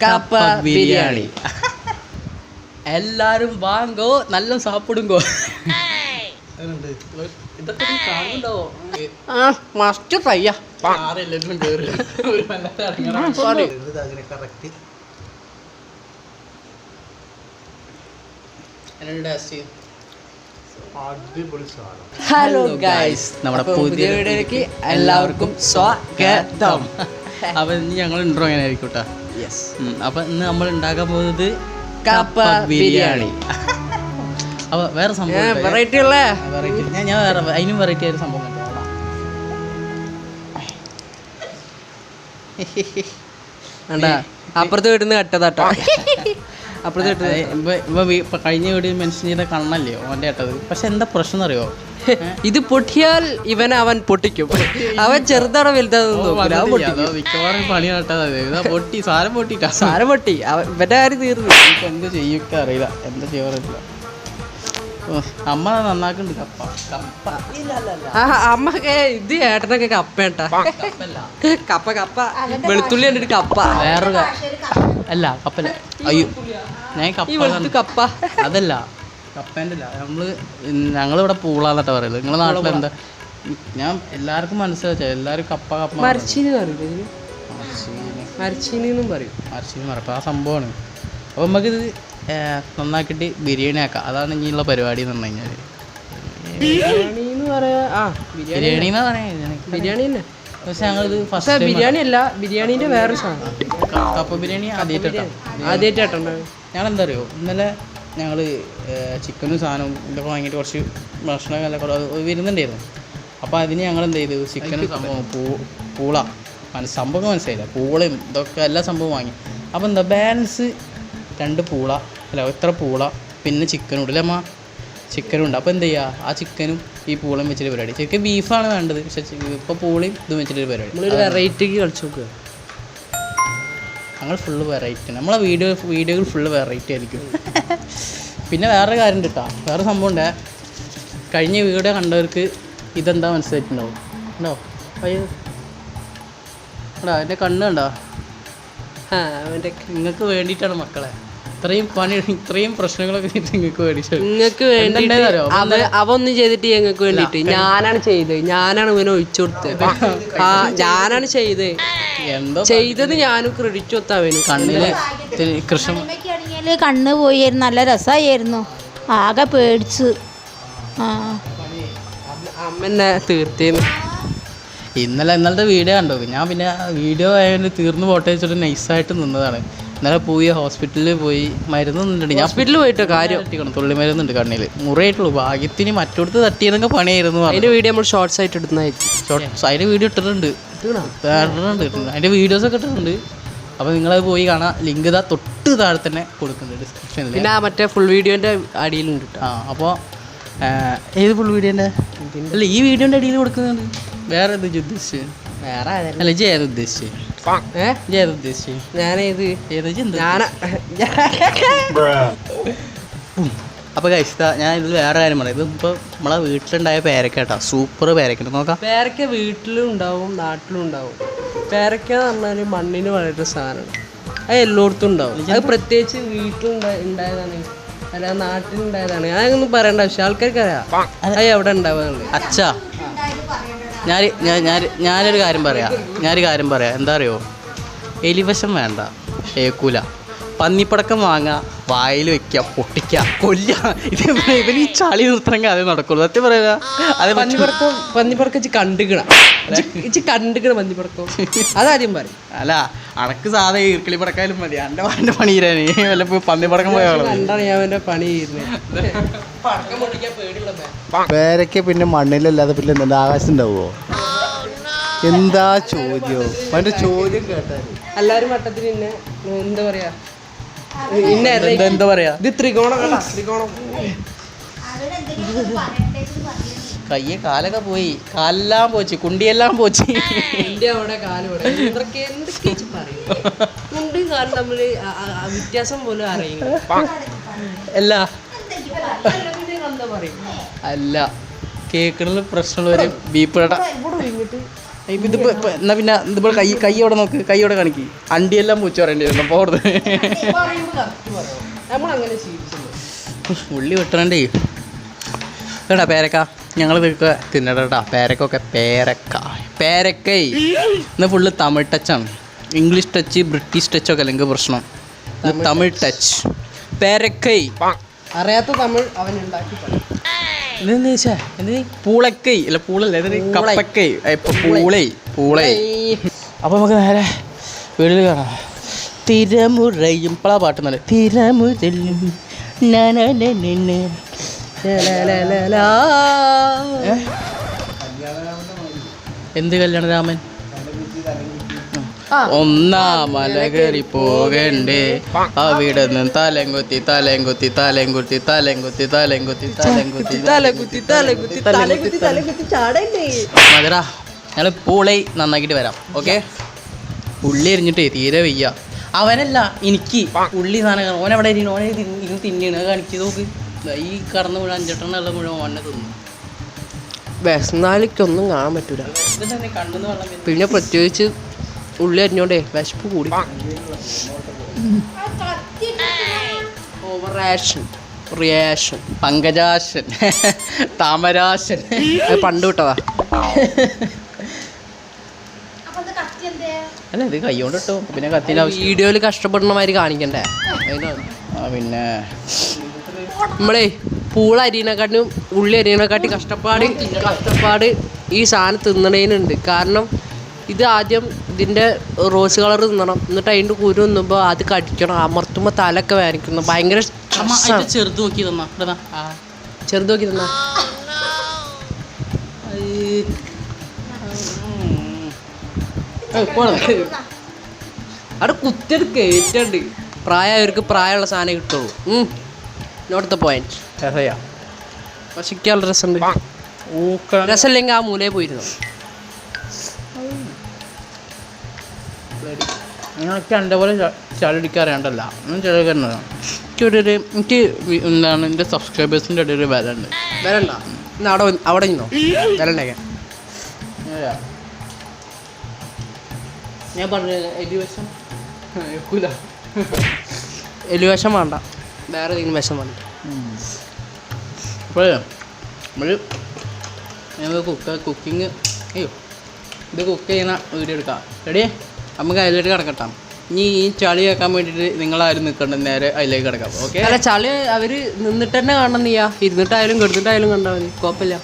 കപ്പ ബിരിയാണി. എല്ലാരും വാങ്ങോ, നല്ല സാപ്പിടുങ്കോ. ഇതൊക്കെ കാണുന്നുണ്ടോ? മസ്റ്റ് ഫ്രൈയാ. ഹലോ ഗൈസ്, നമ്മുടെ പുതിയ വീഡിയോയിലേക്ക് എല്ലാവർക്കും സ്വാഗതം. അപ്പൊ ഇന്ന് ഞങ്ങൾ ഇൻട്രോ അങ്ങനെ ആയിരിക്കട്ടെ. യെസ്. അപ്പൊ ഇന്ന് നമ്മൾ ഉണ്ടാക്കാൻ പോകുന്നത് കപ്പ ബിരിയാണി. അപ്പൊ വേറെ സംഭവം വെറൈറ്റി ഉള്ള ഞാൻ വേറെ അതിനും വെറൈറ്റി ആയൊരു സംഭവം അപ്പുറത്ത് വീട്ടിൽ കട്ടതാട്ടോ. അപ്പുറത്ത് ഇപ്പൊ കഴിഞ്ഞ വീട് മെൻഷൻ ചെയ്ത കണ്ണല്ലേ അവൻ്റെ കേട്ടത്. പക്ഷെ എന്താ പ്രശ്നം അറിയോ, ഇത് പൊട്ടിയാൽ അവൻ പൊട്ടിക്കും. അവൻ ചെറുതാണോ വലുതാണെന്ന് മിക്കവാറും പണി നട്ടത് പൊട്ടി. സാരം പൊട്ടി ഇവന്റെ കാര്യം തീർന്നു. ഇപ്പൊ എന്ത് ചെയ്യൊക്കെ അറിയില്ല, എന്താ ചെയ്യാറില്ല. അമ്മ നന്നാക്കുന്നുണ്ട് കപ്പ. അമ്മക്ക് ഇത് ഏട്ടനൊക്കെ കപ്പേട്ടാ. കപ്പ വെളുത്തുള്ളി കണ്ടിട്ട് കപ്പ. വേറൊരു അല്ല കപ്പല്ല. അയ്യോ ഞാൻ കപ്പ അതല്ല കപ്പേൻ്റെ അല്ല. ഞങ്ങളിവിടെ പൂളാന്നട്ടാ പറയുന്നത്. നിങ്ങളെ നാട്ടിലെന്താ? ഞാൻ എല്ലാവർക്കും മനസ്സിലാച്ച എല്ലാവരും കപ്പ മരച്ചീനി പറയും. അപ്പോൾ ആ സംഭവമാണ്. അപ്പോൾ നമുക്കിത് നന്നാക്കിയിട്ട് ബിരിയാണി ആക്കാം. അതാണ് ഇനിയുള്ള പരിപാടി എന്ന് പറഞ്ഞു കഴിഞ്ഞാൽ. ബിരിയാണി എന്ന് പറയാം. ബിരിയാണി തന്നെ. പക്ഷെ ഞങ്ങളിത് ഫസ്റ്റ് ബിരിയാണി അല്ല, ബിരിയാണീൻ്റെ വേറൊരു സാധനം. കപ്പ ബിരിയാണി ആദ്യമായിട്ടാണ്. ഞങ്ങളെന്താ അറിയോ, ഇന്നലെ ഞങ്ങൾ ചിക്കനും സാധനവും ഇതൊക്കെ വാങ്ങിയിട്ട് കുറച്ച് ഭക്ഷണം വരുന്നുണ്ടായിരുന്നു. അപ്പോൾ അതിന് ഞങ്ങൾ എന്ത് ചെയ്തു, ചിക്കനും സംഭവം പൂള സംഭവം മനസ്സിലായില്ല, പൂളയും ഇതൊക്കെ എല്ലാ സംഭവം വാങ്ങി. അപ്പോൾ എന്താ ബാലൻസ് 2 പൂള അല്ല ഇത്ര പൂള പിന്നെ ചിക്കനും ഉണ്ട് അമ്മ. ചിക്കനും ഉണ്ട്. അപ്പോൾ എന്ത് ചെയ്യുക, ആ ചിക്കനും ഈ പൂളയും വെച്ചിട്ട് പരിപാടി. ചിക്കൻ ബീഫാണ് വേണ്ടത്, പക്ഷേ ഇപ്പോൾ പൂളയും ഇതും വെച്ചിട്ടൊരു പരിപാടി. വെറൈറ്റിക്ക് കളിച്ചു നോക്കുക. ഞങ്ങൾ ഫുള്ള് വെറൈറ്റി. നമ്മളെ വീഡിയോകൾ ഫുള്ള് വെറൈറ്റി ആയിരിക്കും. പിന്നെ വേറൊരു കാര്യം ഉണ്ട് കേട്ടോ, വേറെ സംഭവം ഉണ്ട്. കഴിഞ്ഞ വീഡിയോ കണ്ടവർക്ക് ഇതെന്താ മനസ്സിലായിട്ടുണ്ടാവും. ഉണ്ടോ അയ്യോ എടാ എൻ്റെ കണ്ണ് കണ്ടോ? നിങ്ങൾക്ക് വേണ്ടിയിട്ടാണ് മക്കളെ ഇത്രയും പണി, ഇത്രയും പ്രശ്നങ്ങളൊക്കെ നിങ്ങൾക്ക് വേണ്ടിയിട്ട്. നിങ്ങൾക്ക് വേണ്ടി അവൊന്നും ചെയ്തിട്ട് ഞങ്ങൾക്ക് വേണ്ടിയിട്ട് ഞാനാണ് ചെയ്തത്. ഞാനാണ് ഇവനെ ഒഴിച്ചു കൊടുത്തത്. ഞാനാണ് ചെയ്തത് ഞാനും ക്രെഡിറ്റ് കൊടുത്തവന്. കണ്ണില് കൃഷ്ണ കണ്ണ് പോയിരുന്നു. നല്ല രസമായിരുന്നു. ആകെ പേടിച്ച് അമ്മന്നെ തീർത്തേന്ന്. ഇന്നലത്തെ വീഡിയോ കണ്ടോ? ഞാൻ പിന്നെ വീഡിയോ ആയതുകൊണ്ട് തീർന്നു പോട്ടെ വെച്ചിട്ട് നൈസായിട്ട് നിന്നതാണ്. ഇന്നലെ പോയി ഹോസ്പിറ്റലിൽ പോയി മരുന്നുണ്ട്. ഞാൻ ഹോസ്പിറ്റലിൽ പോയിട്ട് കാര്യം തട്ടിക്കണം. തുള്ളി മരുന്നുണ്ട് കണ്ണിൽ. മുറിയായിട്ടുള്ളൂ. ഭാഗ്യത്തിന് മറ്റോടത്ത് തട്ടിയതൊക്കെ പണിയായിരുന്നു. അതിൻ്റെ വീഡിയോ നമ്മൾ ഷോർട്സ് ആയിട്ട് ഇടുന്നതായിരിക്കും. അതിൻ്റെ വീഡിയോ ഇട്ടിട്ടുണ്ട്. അതിൻ്റെ വീഡിയോസൊക്കെ ഇട്ടിട്ടുണ്ട്. അപ്പോൾ നിങ്ങളത് പോയി കാണാം. ലിങ്ക് ഇതാ തൊട്ട് താഴെ തന്നെ കൊടുക്കുന്നുണ്ട് ഡിസ്ക്രിപ്ഷനിൽ. പിന്നെ മറ്റേ ഫുൾ വീഡിയോൻ്റെ അടിയിലുണ്ട്. അപ്പോൾ ഏത് ഫുൾ വീഡിയോൻ്റെ അല്ല ഈ വീഡിയോൻ്റെ അടിയിൽ കൊടുക്കുന്നുണ്ട്. വേറെ ഇത് ഉദ്ദേശിച്ച് വേറെ അല്ല ഇജ് ഏത് ഉദ്ദേശിച്ച് ഉദ്ദേശിച്ച് ഞാനേത് അപ്പോൾ കഴിച്ചാ ഞാൻ ഇതിൽ വേറെ കാര്യം പറയാം. ഇതിപ്പോൾ നമ്മളെ വീട്ടിലുണ്ടായ പേരക്ക കേട്ടോ, സൂപ്പർ പേരക്ക. നോക്കാം, പേരക്ക വീട്ടിലും ഉണ്ടാവും നാട്ടിലും ഉണ്ടാവും. പേരക്ക എന്ന് പറഞ്ഞാൽ മണ്ണിന് വളരെ സാധനമാണ്. അത് എല്ലായിടത്തും ഉണ്ടാവും. അത് പ്രത്യേകിച്ച് വീട്ടിലുണ്ടായതാണ് അല്ല നാട്ടിലുണ്ടായതാണ്. അതൊന്നും പറയേണ്ട ആവശ്യം. ആൾക്കാർക്ക് അറിയാം അത് എവിടെ ഉണ്ടാവുക. അച്ഛാ ഞാനൊരു കാര്യം പറയാം. എന്താ അറിയോ, എലിവശം വേണ്ട, ഏക്കൂല. പന്നിപ്പടക്കം വാങ്ങുക, വായിൽ വെക്കുക, പൊട്ടിക്കുക, കൊല്ലുക. ഇവന് ഈ ചളി നിർത്തണമെങ്കിൽ അതേ നടക്കുള്ളൂ. സത്യം പറയുക. അത് പന്നിപ്പടക്കം കണ്ടുകിടണം. പന്നിപ്പടക്കം അതാദ്യം പറയും. അല്ല അണക്ക് സാധാ ഈർക്കിളി പടക്കാലും മതി. എൻ്റെ പണി തീരാനേ വല്ല പന്നിപ്പടക്കം പോയാളോ കണ്ടാണ് ഞാൻ എൻ്റെ പണി തീരുന്നത്. പേരയ്ക്ക് പിന്നെ മണ്ണിലല്ലാതെ പിന്നെ എന്താ ആകാശം ഉണ്ടാവുമോ? എന്താ ചോദ്യം? അവൻ്റെ ചോദ്യം കേട്ടാൽ എല്ലാവരും വട്ടത്തിൽ പിന്നെ എന്താ പറയാ, എന്താ പറയാ, ഇത് ത്രികോണം. കയ്യെ കാലൊക്കെ പോയി, കാലെല്ലാം പോച്ച്, കുണ്ടിയെല്ലാം പോച്ച്. അവിടെ കാലോടെ എന്തൊക്കെ കുണ്ടിയും കാലും തമ്മിൽ വ്യത്യാസം പോലും അറിയില്ല. അല്ല അല്ല കേൾക്കണ പ്രശ്നമുള്ളവര് ബീപ്പിട എന്നാ പിന്നെ ഇതിപ്പോൾ കൈയോടെ നോക്ക്, കൈയോടെ കാണിക്ക്. അണ്ടിയെല്ലാം പൂച്ച പറയേണ്ടി വരുന്നു അപ്പോൾ അവിടുന്ന് നമ്മളങ്ങനെ ഉള്ളി വെട്ടണേ. കേട്ടാ പേരക്ക, ഞങ്ങൾ ഇതൊക്കെ തിന്നടാ. പേരക്കൊക്കെ പേരക്കൈ ഇന്ന് ഫുള്ള് തമിഴ് ടച്ചാണ്. ഇംഗ്ലീഷ് ടച്ച് ബ്രിട്ടീഷ് ടച്ചൊക്കെ അല്ലെങ്കിൽ പ്രശ്നം. ഇത് തമിഴ് ടച്ച്. പേരക്കൈ അറിയാത്ത തമിഴ് അവൻ ഉണ്ടാക്കി ഇതെന്താ ചോദിച്ചാ എന്ത്? പൂളക്കൈ അല്ല, പൂളല്ലേ, കപ്പക്കൈ. ഇപ്പൊ പൂളൈ. അപ്പൊ നമുക്ക് നേരെ വീട്ടിൽ കാണാം. തിരമുറയും ഇപ്പളാ പാട്ട് നല്ല തിരമുറയും എന്ത് കല്യാണ രാമൻ? ഒന്നാം മല കയറി പോകണ്ടേ, അവിടെ നിന്ന് തലങ്കുത്തി മതിരാ. ഞങ്ങൾ പൂളൈ നന്നാക്കിയിട്ട് വരാം. ഓക്കെ, ഉള്ളി എരിഞ്ഞിട്ടേ തീരെ വയ്യ. അവനല്ല എനിക്ക് ഉള്ളി സാധനം. ഓനെവിടെ ഇരിക്കുന്നു, ഓനെ ഇരുന്ന് തിന്നിയാണ് കാണിച്ചു നോക്ക്. ഈ കടന്നു മുഴുവൻ 5-8 എണ്ണം മുഴുവൻ ഓനെ തിന്നു. വിശന്നാലിക്കൊന്നും കാണാൻ പറ്റൂല. കണ്ണെന്ന് വെള്ളം. പിന്നെ പ്രത്യേകിച്ച് ഉള്ളി അരിഞ്ഞോണ്ടേ വിശപ്പ് കൂടി. റിയാക്ഷൻ പങ്കജാശൻ താമരാശൻ പണ്ട് വിട്ടതാ. അല്ല ഇത് കൈകൊണ്ട് ഇട്ടോ, പിന്നെ കത്തിൻ്റെ ആവശ്യം. വീഡിയോയിൽ കഷ്ടപ്പെടുന്ന മാതിരി കാണിക്കണ്ടേ? പിന്നെ നമ്മളേ പൂള അരിയണക്കാട്ടിനും ഉള്ളി അരിയണക്കാട്ടി കഷ്ടപ്പാട് ഈ സാധനം തിന്നണേനുണ്ട്. കാരണം ഇത് ആദ്യം ഇതിൻ്റെ റോസ് കളർ തിന്നണം, എന്നിട്ട് അതിൻ്റെ കുരു തിന്നുമ്പോൾ അത് കടിക്കണം, അമർത്തുമ്പോൾ തലയൊക്കെ വേദനിക്കുന്നു. ഭയങ്കര ചെറുത് നോക്കി തന്നാ ചെറുത് നോക്കി തന്നാ അവിടെ കുത്തിയത് കയറ്റുണ്ട്. പ്രായമായവർക്ക് പ്രായമുള്ള സാധനം കിട്ടുള്ളൂ. Not the point. പക്ഷിക്കാനുള്ള രസമുണ്ട്. രസമില്ലെങ്കിൽ ആ മൂലയിൽ പോയിരുന്നു. ഞങ്ങൾക്ക് എൻ്റെ പോലെ ചളിടിക്കാറിയാണ്ടല്ല ചിലക്ക് എനിക്ക് എന്താണ് എൻ്റെ സബ്സ്ക്രൈബേഴ്സിൻ്റെ ഇടയിൽ വില ഉണ്ട്. വില ഉണ്ടോ? അവിടെ നിന്നോ വില ഉണ്ടാക്കാൻ. ഞാൻ പറഞ്ഞു എലിവശം എലിവശം വേണ്ട, വേറെ ഏതെങ്കിലും വിഷം വേണ്ട. അപ്പോൾ നമ്മൾ കുക്കിങ് ഇത് കുക്ക് ചെയ്യുന്ന വീഡിയോ എടുക്കാം. റെഡി? നമുക്ക് അതിലേക്ക് കിടക്കട്ടാം. ഇനി ഈ ചളി കേൾക്കാൻ വേണ്ടിയിട്ട് നിങ്ങളാരും നിൽക്കണ്ട, നേരെ അതിലേക്ക് കിടക്കാം. ഓക്കെ? അല്ല, ചളി അവർ നിന്നിട്ട് തന്നെ കാണണം. നീയാ ഇരുന്നിട്ടായാലും കിടന്നിട്ടായാലും കണ്ടാൽ മതി, കുഴപ്പമില്ല.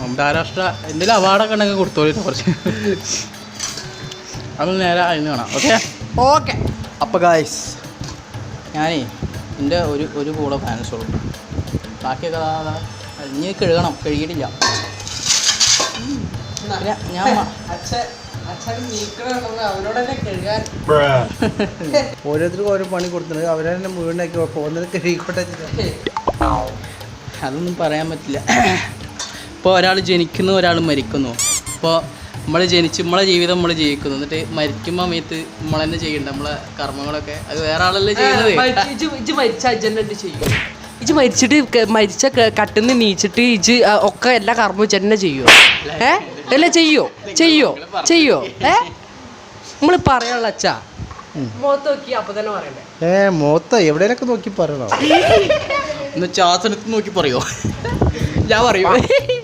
അന്താരാഷ്ട്ര എന്തെങ്കിലും അവാർഡൊക്കെ ഉണ്ടെങ്കിൽ കൊടുത്തോളൂ കുറച്ച്. അത് നേരെ അതിന് കാണാം. ഓക്കെ. അപ്പോൾ ഗായ്സ്, ഞാനേ എൻ്റെ ഒരു കൂടെ ഫാൻസുള്ളൂ. ബാക്കിയൊക്കെ ഇനി കഴുകണം, കഴുകിയിട്ടില്ല. പിന്നെ ഞാൻ ഓരോരുത്തർക്കും ഓരോ പണി കൊടുത്തിട്ടുണ്ട്. അവരെന്നെ മുഴുവനാക്കി പോകുന്നത് കഴുകിക്കോട്ടെ. അതൊന്നും പറയാൻ പറ്റില്ല. ഇപ്പോൾ ഒരാൾ ജനിക്കുന്നു, ഒരാൾ മരിക്കുന്നു. ഇപ്പോൾ നമ്മളെ ജീവിതം നമ്മൾ ജീവിക്കുന്നു, എന്നിട്ട് മരിക്കുമ്പോൾ സമയത്ത് നമ്മൾ തന്നെ ചെയ്യണ്ട നമ്മളെ കർമ്മങ്ങളൊക്കെ. അത് വേറെ ആളല്ലേ ചെയ്യുന്നത്. മരിച്ച അജന്നെ ചെയ്യും. മരിച്ചിട്ട് മരിച്ച കട്ടുന്ന് നീച്ചിട്ട് ഒക്കെ എല്ലാ കർമ്മവും തന്നെ ചെയ്യുമോ? അല്ല ചെയ്യോ? നമ്മൾ പറയാനുള്ള അച്ഛാ മുഖത്ത് നോക്കി അപ്പൊ തന്നെ പറയണ്ടേ? മൊത്ത എവിടെയൊക്കെ നോക്കി പറയണോ? ഒന്ന് ചാസനത്ത് നോക്കി പറയോ? ഞാൻ പറയൂ,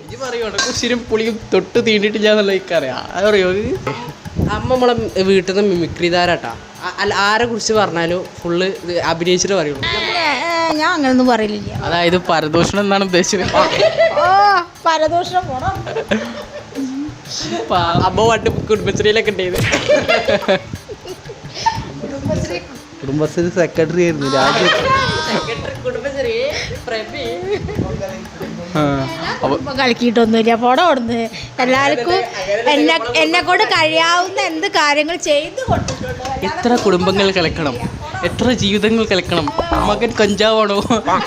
ഇത് പറയോ? കുശിരും പുളിയും തൊട്ട് തീണ്ടിട്ടില്ല എന്നുള്ള എനിക്കറിയാം. അതറിയോ? അമ്മ നമ്മളെ വീട്ടിൽ നിന്ന് മിമിക്രി താരാട്ടാ. അല്ല, ആരെ കുറിച്ച് പറഞ്ഞാലും ഫുള്ള് അഭിനയിച്ചിട്ട് പറയുള്ളൂ. ഞാൻ അങ്ങനൊന്നും പറയില്ല. അതായത് പരദൂഷണം എന്നാണ് ഉദ്ദേശിച്ചത്. പരദൂഷണം പോണം. അമ്മ പണ്ട് കുടുംബശ്രീയിലൊക്കെ ഉണ്ടായത്. കുടുംബശ്രീ സെക്രട്ടറി ആയിരുന്നു കുടുംബശ്രീ കളിക്കിയിട്ടൊന്നുമില്ല. പോട കൊടുന്ന് എല്ലാവർക്കും എന്നെ കൊണ്ട് കഴിയാവുന്ന എന്ത് കാര്യങ്ങൾ ചെയ്തു കൊടുത്തിട്ടുണ്ട്. എത്ര കുടുംബങ്ങൾ കളിക്കണം, എത്ര ജീവിതങ്ങൾ കളിക്കണം. മകൻ കഞ്ചാവാണോ,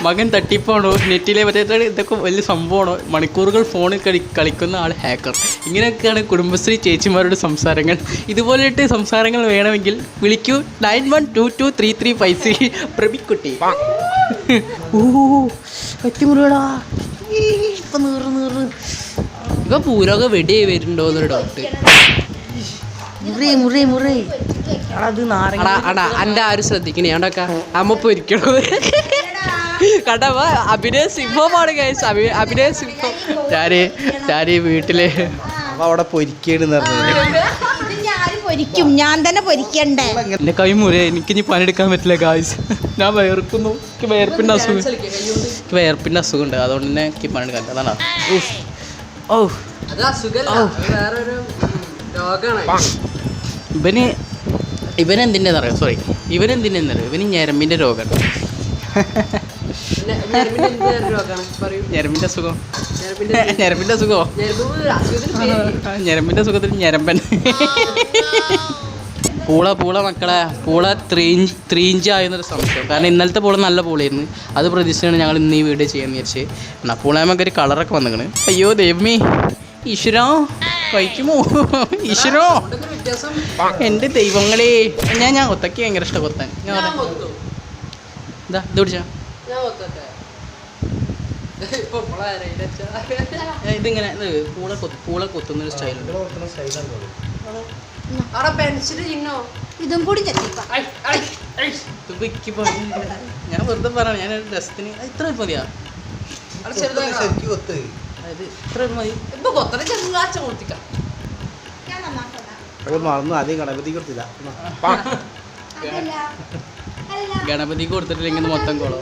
മകൻ തട്ടിപ്പാണോ, നെറ്റിലെ മറ്റേ ഇതൊക്കെ വലിയ സംഭവമാണോ, മണിക്കൂറുകൾ ഫോണിൽ കളിക്കുന്ന ആൾ ഹാക്കർ. ഇങ്ങനെയൊക്കെയാണ് കുടുംബശ്രീ ചേച്ചിമാരുടെ സംസാരങ്ങൾ. ഇതുപോലെയിട്ട് സംസാരങ്ങൾ വേണമെങ്കിൽ വിളിക്കൂ 91223356 പ്രഭിക്കുട്ടി. പറ്റുമുറിയടാ ഇപ്പൊ നീറ് ഇപ്പൊ പൂരൊക്കെ വെടി വരുന്നുണ്ടോന്നൊരു ഡൗട്ട്. മുറി അത് നാരങ്ങ അടാ എൻ്റെ ആരും ശ്രദ്ധിക്കണേ അവിടെയൊക്കെ അമ്മ പൊരിക്കണത് കണ്ടാ അഭിനയ സിംഹമാണ് ഗൈസ് അഭിനയ സിംഹം ഞാനീ വീട്ടില് അപ്പൊ അവിടെ പൊരിക്കേന്ന് പറഞ്ഞു പൊരിക്കും, ഞാൻ തന്നെ പൊരിക്കണ്ടേ. എന്റെ കൈ മുറി, എനിക്ക് ഇനി പണിയെടുക്കാൻ പറ്റില്ല ഗായ്സ്. ഞാൻ വേർക്കുന്നു, എനിക്ക് വേർപ്പിന്റെ അസുഖം ഉണ്ട്, അതുകൊണ്ട് തന്നെ എനിക്ക് പണിയെടുക്കാൻ അതാണ്. ഓ ഇവനെന്തിൻ്റെ അറിയാം, സോറി ഇവനെന്തിനെന്നറിയോ, ഇവന് ഞരമ്പിന്റെ രോഗമാണ്. ഞരമ്പിന്റെ അസുഖം, ഞരമ്പിന്റെ അസുഖത്തിൽ ഞരമ്പൻ. പൂള മക്കളെ, പൂള 3 ഇഞ്ച് ആയെന്നൊരു സംശയം. കാരണം ഇന്നലത്തെ പൂള നല്ല പൂളയായിരുന്നു, അത് പ്രതീക്ഷിച്ചാണ് ഞങ്ങൾ ഇന്ന് ഈ വീഡിയോ ചെയ്യാന്ന് വിചാരിച്ച്. എന്നാൽ പൂളയമൊക്കെ ഒരു കളറൊക്കെ വന്നിക്കണ്. അയ്യോ ദൈവമേ, ഈശ്വരോ കഴിക്കുമോ, ഈശ്വരോ എൻ്റെ ദൈവങ്ങളെ. ഞാൻ കൊത്തക്ക് ഭയങ്കര ഇഷ്ടം കൊത്താൻ. ഞാൻ എന്താ ഇത് പിടിച്ചാ ഇതിങ്ങനെ പൂള കൊത്തുന്നൊരു സ്റ്റൈലുണ്ട്. ഇതും കൂടി ഞാൻ വെറുതെ പറയണം, ഞാൻ രസത്തിന് ഇത്ര മതിയാ, അതായത് ഇത്ര മതി. മറന്നു, ആദ്യം ഗണപതി കൊടുത്തില്ല. ഗണപതിക്ക് കൊടുത്തിട്ടില്ലെങ്കിൽ മൊത്തം കോളോ.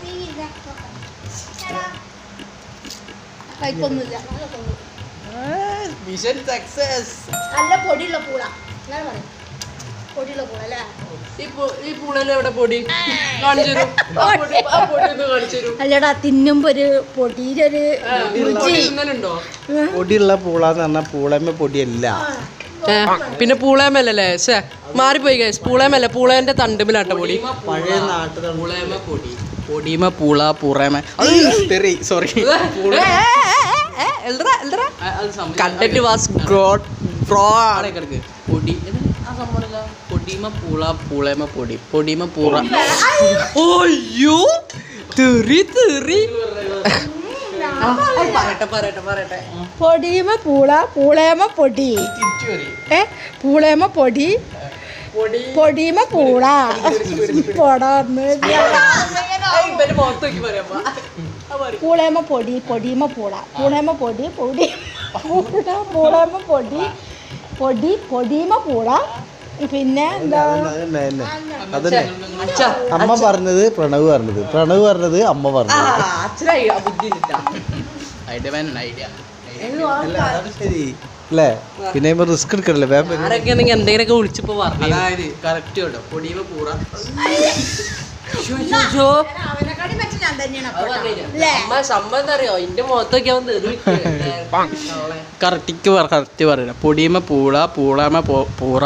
Mission success. നല്ല പൊടിയുള്ള പൂള, പൊടിയുള്ള പൂള അല്ലേ? ഈ പൂളയിലെ എവിടെ പൊടി കാണിച്ചു? അല്ലടാ, തിന്നുമ്പോ ഒരു പൊടിയിലൊരു ഉണ്ടോ? പൊടിയുള്ള പൂളാന്ന് പറഞ്ഞാൽ പൂളമ്മ പൊടിയല്ല. പിന്നെ പൂളയമല്ലേ, ശേ മാറിപ്പോയി ഗൈസ്. പൂളയമല്ല, പൂളേന്റെ തണ്ടുമിലാട്ട പൊടി. പഴയ നാട്ടിൽ പൊടിമ പൂള പൂറമ സോറി കണ്ടന്റ് വാസ് ഗോഡ് കിടക്ക്. പൊടി പൊടിമ പൂള പൂളമ പൊടി പൊടിമ പൂറ. ഓയ്യോ പറയട്ടെ. പൊടിയമ പൂള, പൂളേമ പൊടി, പൂളേമ പൊടി, പൊടിയമ പൂള. പൂളേമ പൊടി, പൊടിയമ പൂള, പൂളേമ പൊടി, പൂളേമ പൊടി, പൊടിയമ പൂള. പിന്നെ എന്താ അതന്നെ അമ്മ പറഞ്ഞത്, പ്രണവ് പറഞ്ഞത് അമ്മ പറഞ്ഞത്. ശരി അല്ലേ? പിന്നെ റിസ്ക് എടുക്കണല്ലേ, എന്തെങ്കിലുമൊക്കെ വിളിച്ചപ്പോ അതായത് കറക്റ്റ് കേട്ടോ. പൊടിമ പൂറ സംബന്ധം അറിയോ? എന്റെ മുഖത്തൊക്കെ കറക്റ്റ് പറയണം. പൊടിമ പൂള പൂളമ പൂറ.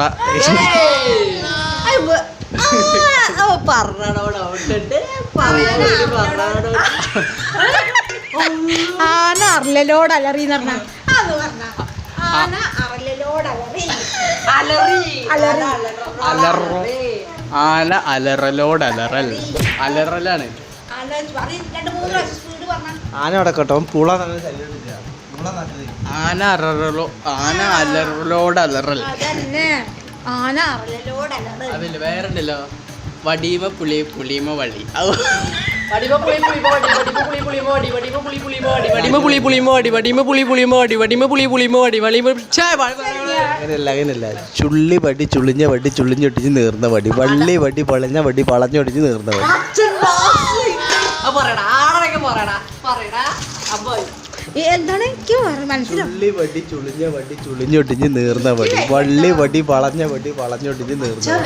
ആന അറലോട് അലറിന്ന് പറഞ്ഞ ആന അറലോട് ആന അലറലോട് അലറലാണ്. ആന അടക്കട്ടോ, പൂള ആന അലറലോട് അലറൽ. ആന അറലോട് അലറൽ. അതില്ല, വേറെണ്ടല്ലോ, വടിമ പുളി പുളിമ വള്ളി. അങ്ങനെയല്ല. ചുള്ളി വടി ചുളിഞ്ഞ വടി ചുളിഞ്ഞൊട്ടിച്ച് നേർന്ന വടി, വള്ളി വടി വളഞ്ഞ വടി വളഞ്ഞൊടിച്ച് നേർന്ന വടി. എന്താണ് എനിക്ക് മനസ്സിലാവും. ചുള്ളി വടി ചുളിഞ്ഞ വടി ചുളിഞ്ഞൊട്ടിച്ച് നേർന്ന വടി, വള്ളി വടി വളഞ്ഞ വടി വളഞ്ഞൊട്ടിച്ച് നേർന്ന വടി.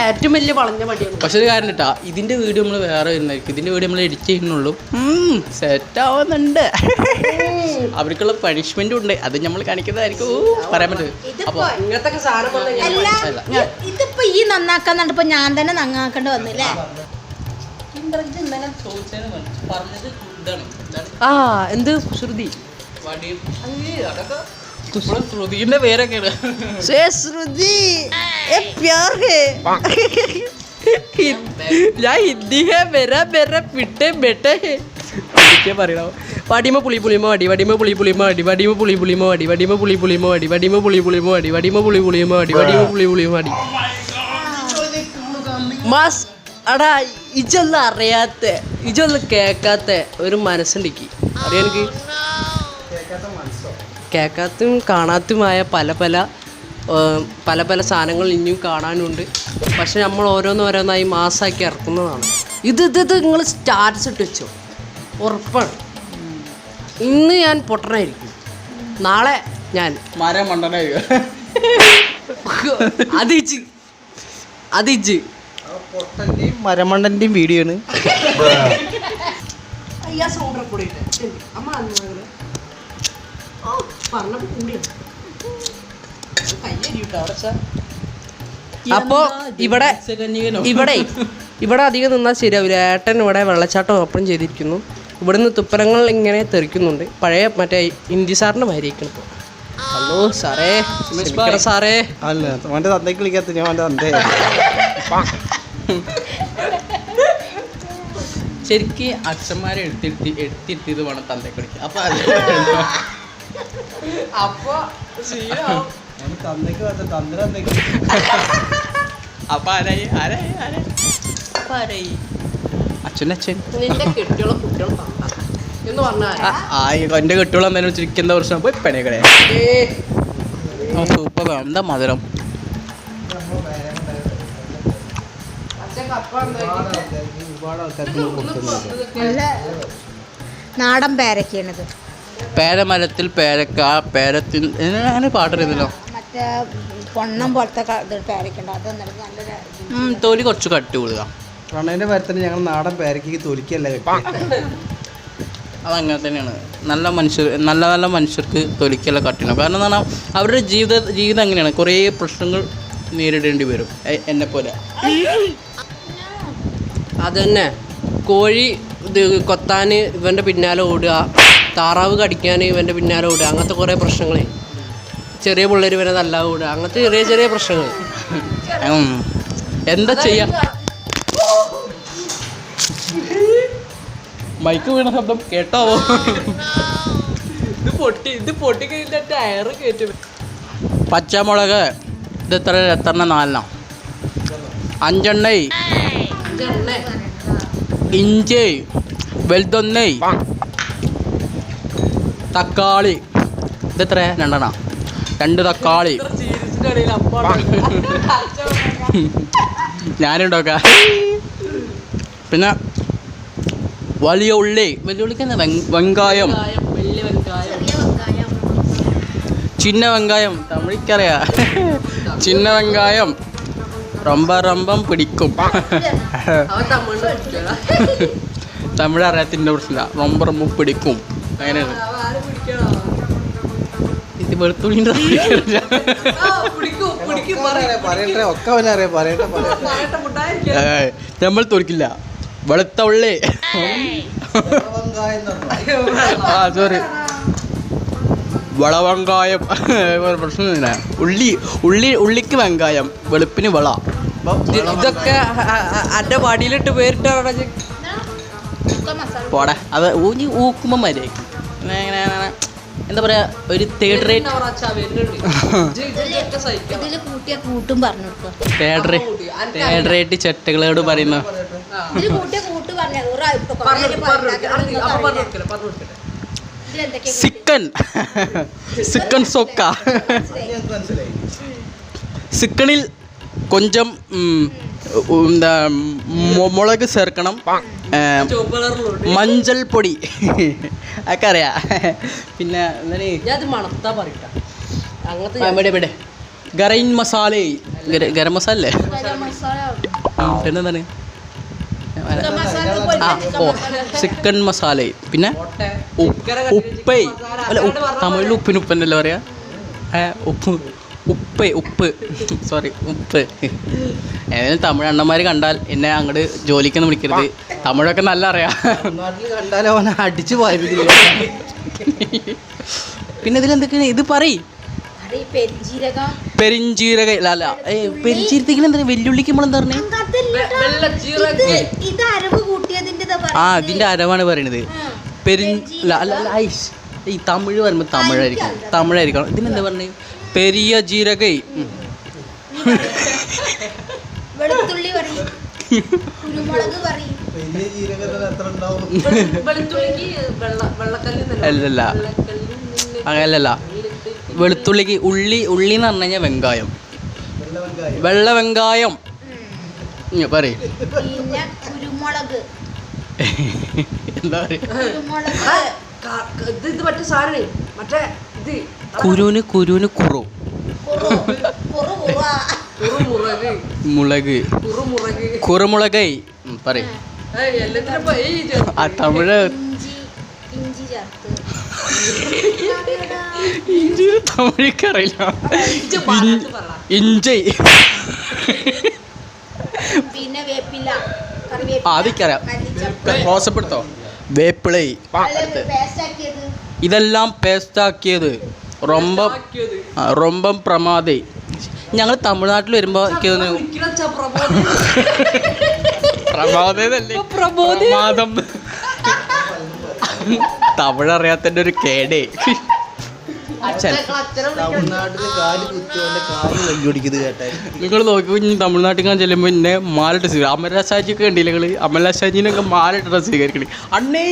ഏറ്റവും വലിയ വളഞ്ഞ വടിയാണ്. പക്ഷെ ഒരു കാര്യം കേട്ടാ, ഇതിന്റെ വീഡിയോ നമ്മൾ വേറെ വരുന്നതായിരിക്കും. ഇതിന്റെ വീഡിയോ നമ്മൾ എഡിറ്റ് ചെയ്യുന്നുള്ളൂ. സെറ്റ് ആവുന്നുണ്ട്. അവർക്കുള്ള പണിഷ്മെന്റും ഉണ്ട്, അത് നമ്മൾ കാണിക്കുന്നതായിരിക്കും. പറയാൻ പറ്റും. അപ്പൊ ഇങ്ങനത്തെ സാധനം ഇതിപ്പോ ഈ നന്നാക്കാൻ നടപ്പോ ഞാൻ തന്നെ നന്നാക്കേണ്ടി വന്നില്ലേ? എന്ത് ശ്രുതി, ശ്രുതിന്റെ പേരൊക്കെയാണ്. ഞാൻ ഹിന്ദി ഹേ, മെരാ പിട്ടെ ബെട്ടെ ഹേ. എന്തൊക്കെയാ പറയണോ? വടിമ പുളി പുളിമോ അടി വടിമ പുളി പുളിമോ അടി വടിമ പുളി പുളിമോ അടി വടിമ പുളി പുളിമോ അടി വടിമ പുളി പുളിമോ അടി വടിമ പുളി പുളിമോ അടി വടിമ പുളി പുളിമോ അടി. മാസ് അടാ ഇജൊന്നും അറിയാത്ത ഇജൊന്നും കേൾക്കാത്ത ഒരു മനസ്സുണ്ടെക്ക് അറിയാം എനിക്ക്. കേൾക്കാത്തും കാണാത്തുമായ പല പല സാധനങ്ങൾ ഇനിയും കാണാനുണ്ട്. പക്ഷെ നമ്മൾ ഓരോന്നോരോന്നായി മാസാക്കി ഇറക്കുന്നതാണ്. ഇത് നിങ്ങൾ സ്റ്റാറ്റസ് ഇട്ട് വെച്ചോ, ഉറപ്പാണ്. ഇന്ന് ഞാൻ പൊട്ടനായിരിക്കും, നാളെ ഞാൻ മരം മണ്ടനായിരിക്കും. അതിജ് പൊട്ടൻ്റെയും മരമണ്ടൻ്റെയും വീഡിയോ ആണ്. അപ്പോ ഇവിടെ അധികം നിന്നാൽ ശരിയാവില്ല. ഏട്ടൻ ഇവിടെ വെള്ളച്ചാട്ടം ഓപ്പൺ ചെയ്തിരിക്കുന്നു. ഇവിടുന്ന് തുപ്പലങ്ങൾ ഇങ്ങനെ തെറിക്കുന്നുണ്ട്. പഴയ മറ്റേ ഹിന്ദി സാറിൻ്റെ മാതിരിയിരിക്കണം ഇപ്പോൾ. ഹലോ സാറേ, സാറേ. അല്ല അവൻ്റെ തന്തയ്ക്ക് വിളിക്കാത്ത ഞാൻ അവൻ്റെ തന്തേ. ശരിക്ക് അച്ഛന്മാരെ എടുത്തിരുത്തിയത് വേണം തന്തയ്ക്ക് വിളിക്കുക. അപ്പൊ തന്തയ്ക്ക് പറഞ്ഞ തന്ത്ര തന്തയ്ക്ക് അപ്പൊ ആരായി അച്ഛനച്ഛൻ നിന്റെ കെട്ടിയുള്ള കുട്ടികൾ എന്ന് പറഞ്ഞാൽ എന്റെ കെട്ടുള്ള എന്തായാലും ചുരുക്കി എന്താ പ്രശ്നം പോയി പണിയക്കടേ. സൂപ്പർ, എന്താ മധുരം. നല്ല നാടൻ പേരക്കയാണിത്. പേരമരത്തിൽ പേരക്ക പേരത്തിൽ അങ്ങനെ പാട്ടറിയുന്നല്ലോ. മറ്റേ പൊണ്ണം പോലത്തെ പേരക്കുണ്ട്, അത് നല്ലൊരു തൊലി കുറച്ച് കട്ടി കൊടുക്കുക. പ്രണയൻ്റെ മരത്തിന് ഞങ്ങൾ നാടൻ പേരയ്ക്ക് തൊലിക്കല്ല കെട്ടി. അതങ്ങനെ തന്നെയാണ്. നല്ല മനുഷ്യർക്ക് തൊലിക്കല്ല കട്ടിണം. കാരണം എന്ന് പറഞ്ഞാൽ അവരുടെ ജീവിതം എങ്ങനെയാണ്, കുറേ പ്രശ്നങ്ങൾ നേരിടേണ്ടി വരും എന്നെപ്പോലെ. അതന്നെ, കോഴി ഇത് കൊത്താൻ ഇവൻ്റെ പിന്നാലെ ഓടുക, താറാവ് കടിക്കാൻ ഇവൻ്റെ പിന്നാലെ ഓടുക, അങ്ങനത്തെ കുറേ പ്രശ്നങ്ങൾ. ചെറിയ പിള്ളേർ ഇവനെ നല്ല ഓടുക, അങ്ങനത്തെ ചെറിയ പ്രശ്നങ്ങൾ. എന്താ ചെയ്യാ? മൈക്ക് വീണ ശബ്ദം കേട്ടോ? ഇത് പൊട്ടി കഴിഞ്ഞ ടയറ് കയറ്റും. പച്ചമുളക് ഇത് എത്ര 4 5 ഇഞ്ചി വെളുത്തുള്ളി തക്കാളി ഇത് എത്ര 2 തക്കാളി ഞാനുണ്ടോക്ക. പിന്നെ വലിയ ഉള്ളിക്ക് വെങ്കായം, ചിന്ന വെങ്കായം തമിഴിക്കറിയാ. ചിന്ന വെങ്കായം റൊമ്പം പിടിക്കും. തമിഴ് അറിയാത്തിൻ്റെ പ്രശ്നമില്ല. റൊമ്പം പിടിക്കും അങ്ങനെയാണ്. ഇത് വെളുത്തുള്ളിൻ്റെ ഒക്കെ അവനറിയാം. പറയട്ടെ നമ്മൾ തൊലിക്കില്ല. വെളുത്ത ഉള്ളി, സോറി വളവെങ്കായം പ്രശ്നമില്ല. ഉള്ളിക്ക് വെങ്കായം, വെളുപ്പിന് വള. ഇതൊക്കെ എൻ്റെ വടിയിലിട്ട് പേരിട്ടാണ് പോടെ. അത് ഊക്കുമ്പോൾ മര്യാദ എന്താ പറയാ, ഒരു തേർഡ് റേറ്റ് ചെട്ടകളോട് പറയുന്ന ചിക്കൻ സൊക്ക. ചിക്കനിൽ കൊഞ്ചം മുളക് ചേർക്കണം, മഞ്ഞൾ പൊടി ഒക്കെ അറിയാ. പിന്നെ ഇവിടെ ഗരം മസാല, ഗരം മസാല പിന്നെന്താണ് ചിക്കൻ മസാല, പിന്നെ ഉപ്പേ അല്ല തമിഴിൽ ഉപ്പിനുപ്പന്നല്ലേ പറയാ, ഉപ്പ് സോറി ഉപ്പ്. ഏതായാലും തമിഴ് അണ്ണന്മാർ കണ്ടാൽ എന്നെ അങ്ങോട്ട് ജോലിക്കൊന്നും വിളിക്കരുത്. തമിഴൊക്കെ നല്ല അറിയാം. കണ്ടാലോ അവനെ അടിച്ചു പോയത്. പിന്നെ ഇതിലെന്തൊക്കെയാണ് ഇത് പറയ്. പെരിഞ്ചീരക അല്ല പെരിഞ്ചീരത്തേക്ക് എന്താ വെല്ലുള്ളിക്ക് നമ്മളെന്താ പറഞ്ഞേ? ഇത് അരവ് കൂട്ടി മറ്റേതിന്റെ അതിന്റെ അരവാണ് പറയണത്. ഈ തമിഴ് പറയുമ്പോൾ തമിഴായിരിക്കണം. ഇതിനെന്താ പറഞ്ഞത്? പെരിയ ജീരകൈ. വെളുത്തുള്ളി പറയും, കുരുമുളക് പറയും. അല്ലല്ല അങ്ങനല്ല. വെളുത്തുള്ളിക്ക് ഉള്ളി എന്ന് പറഞ്ഞു കഴിഞ്ഞാൽ വെങ്കായം, വെള്ള വെങ്കായം പറയും. പിന്നെ കുരുമുളക് എന്താ പറയുക? കുരുമുളക് കുരുവിന് കുറു മുളക് കുറുമുളകൈ പറയും. ആ തമിഴ് ഇഞ്ചി ചേർത്ത് തമിഴ്ക്കറിയില്ല. ഇഞ്ചി പിന്നെ വേപ്പില, അതിക്കറിയാം. മോശപ്പെടുത്തോ? വേപ്പിളൈ. ഇതെല്ലാം പേസ്റ്റാക്കിയത് റൊമ്പം പ്രമാദേ. ഞങ്ങൾ തമിഴ്നാട്ടിൽ വരുമ്പോൾ പ്രമാദം തമിഴ് അറിയാത്തതിൻ്റെ ഒരു കേടേ. നിങ്ങൾ നോക്കി തമിഴ്നാട്ടിൽ ഞാൻ ചെല്ലുമ്പോൾ എന്നെ മാലിട്ട് സ്വീകരിക്കും. അമലാഷാജിയൊക്കെ കണ്ടില്ല നിങ്ങൾ? അമലാഷാജിനൊക്കെ മാലിട്ടാണ് സ്വീകരിക്കണേ. അണ്ണേ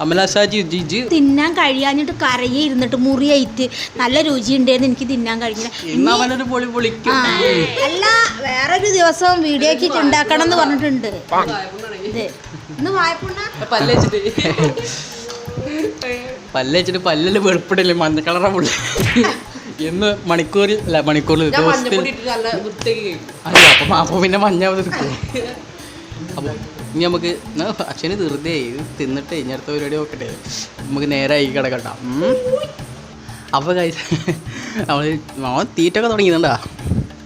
അമലാഷാജി തിന്നാൻ കഴിയാഞ്ഞിട്ട് കരയെ ഇരുന്നിട്ട് മുറിയായിട്ട് നല്ല രുചിയുണ്ടെന്ന് എനിക്ക് തിന്നാൻ കഴിഞ്ഞില്ല. അല്ല, വേറൊരു ദിവസം വീഡിയോ ആക്കിയിട്ട് ഉണ്ടാക്കണം എന്ന് പറഞ്ഞിട്ടുണ്ട്. ഇന്ന് വായ്പുണ്ണ പല്ലേച്ചിട്ട് പല്ലില് വെളുപ്പിടല്ലേ മഞ്ഞ കളറ പുള്ളി എന്ന് മണിക്കൂറിൽ ദിവസത്തിൽ അപ്പൊ പിന്നെ മഞ്ഞ നിൽക്കും. അപ്പൊ ഇനി നമുക്ക് അച്ഛന് ധൃതി ഇത് തിന്നിട്ട് ഇനി അടുത്ത പരിപാടി നോക്കട്ടെ. നമുക്ക് നേരായി കിടക്കട്ട. അപ്പോൾ നമ്മൾ തീറ്റൊക്കെ തുടങ്ങിയിട്ടുണ്ടാ.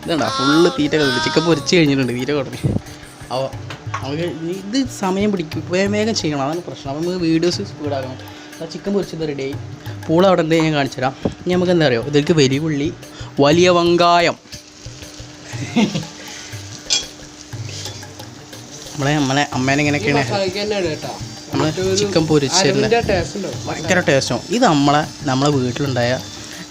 ഇതുണ്ടാ ഫുള്ള് തീറ്റൊക്കെ ചിക്കൻ പൊരിച്ച് കഴിഞ്ഞിട്ടുണ്ട്. തീറ്റ തുടങ്ങി. അപ്പോൾ നമുക്ക് ഇത് സമയം പിടിക്കും, വേഗം ചെയ്യണം. അതാണ് പ്രശ്നം. അപ്പോൾ നമുക്ക് വീഡിയോസ് സ്പീഡാക്കണം. ചിക്കൻ പൊരിച്ചത് റെഡിയായി. പൂള അവിടെ ഉണ്ട്, ഞാൻ കാണിച്ചു തരാം. ഇനി നമുക്ക് എന്താ പറയുക, ഇതിലേക്ക് വലിയ ഉള്ളി, വലിയ വെങ്കായം, നമ്മളെ അമ്മേനെ ഇങ്ങനെയൊക്കെയാണ് നമ്മൾ ചിക്കൻ പൊരിച്ചിരുന്നത്. ഭയങ്കര ടേസ്റ്റാവും. ഇത് നമ്മളെ വീട്ടിലുണ്ടായ